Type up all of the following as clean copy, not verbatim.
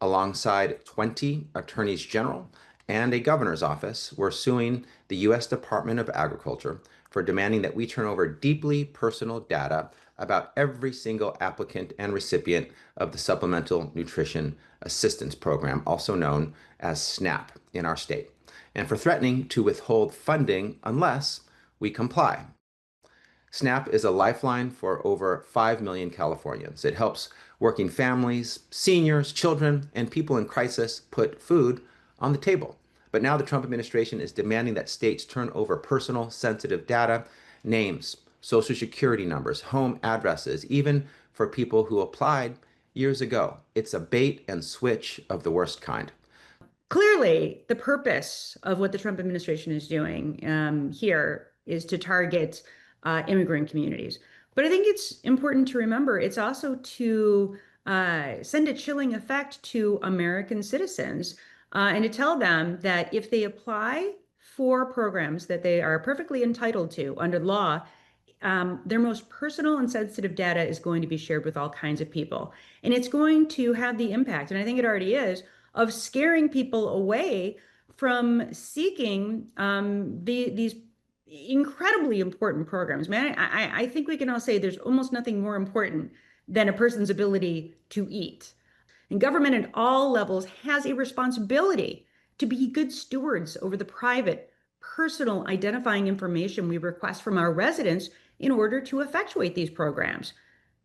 alongside 20 attorneys general and a governor's office, we're suing the U.S. Department of Agriculture for demanding that we turn over deeply personal data about every single applicant and recipient of the Supplemental Nutrition Assistance Program, also known as SNAP, in our state, and for threatening to withhold funding unless we comply. SNAP is a lifeline for over 5 million Californians. It helps working families, seniors, children, and people in crisis put food on the table. But now the Trump administration is demanding that states turn over personal, sensitive data, names, social security numbers, home addresses, even for people who applied years ago. It's a bait and switch of the worst kind. Clearly, the purpose of what the Trump administration is doing here is to target immigrant communities. But I think it's important to remember it's also to send a chilling effect to American citizens and to tell them that if they apply for programs that they are perfectly entitled to under law, their most personal and sensitive data is going to be shared with all kinds of people. And it's going to have the impact, and I think it already is, of scaring people away from seeking these incredibly important programs. Man, I think we can all say there's almost nothing more important than a person's ability to eat. And government at all levels has a responsibility to be good stewards over the private, personal identifying information we request from our residents in order to effectuate these programs.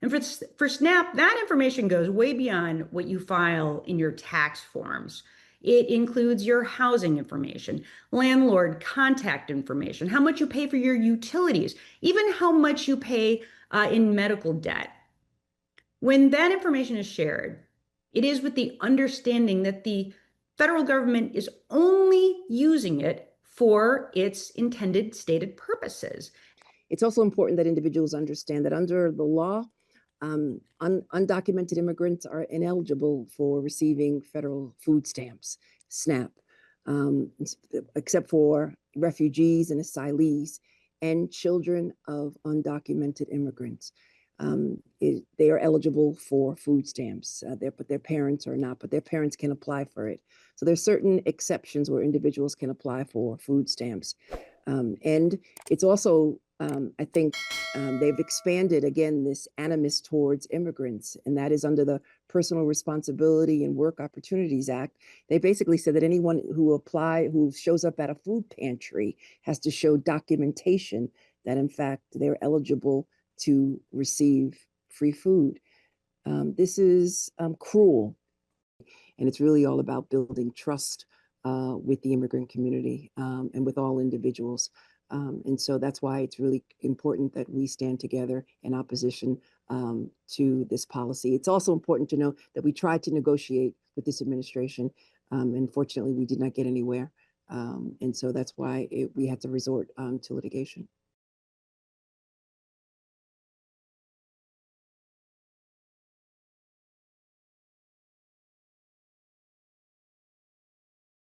And for SNAP, that information goes way beyond what you file in your tax forms. It includes your housing information, landlord contact information, how much you pay for your utilities, even how much you pay in medical debt. When that information is shared, it is with the understanding that the federal government is only using it for its intended stated purposes. It's also important that individuals understand that under the law, undocumented immigrants are ineligible for receiving federal food stamps, SNAP, except for refugees and asylees and children of undocumented immigrants. They are eligible for food stamps, but their parents are not, but their parents can apply for it. So there's certain exceptions where individuals can apply for food stamps. And it's also, I think they've expanded, again, this animus towards immigrants, and that is under the Personal Responsibility and Work Opportunities Act. They basically said that anyone who shows up at a food pantry has to show documentation that, in fact, they're eligible to receive free food. This is cruel, and it's really all about building trust with the immigrant community and with all individuals. And so that's why it's really important that we stand together in opposition to this policy. It's also important to know that we tried to negotiate with this administration. And fortunately, we did not get anywhere. And so that's why we had to resort to litigation.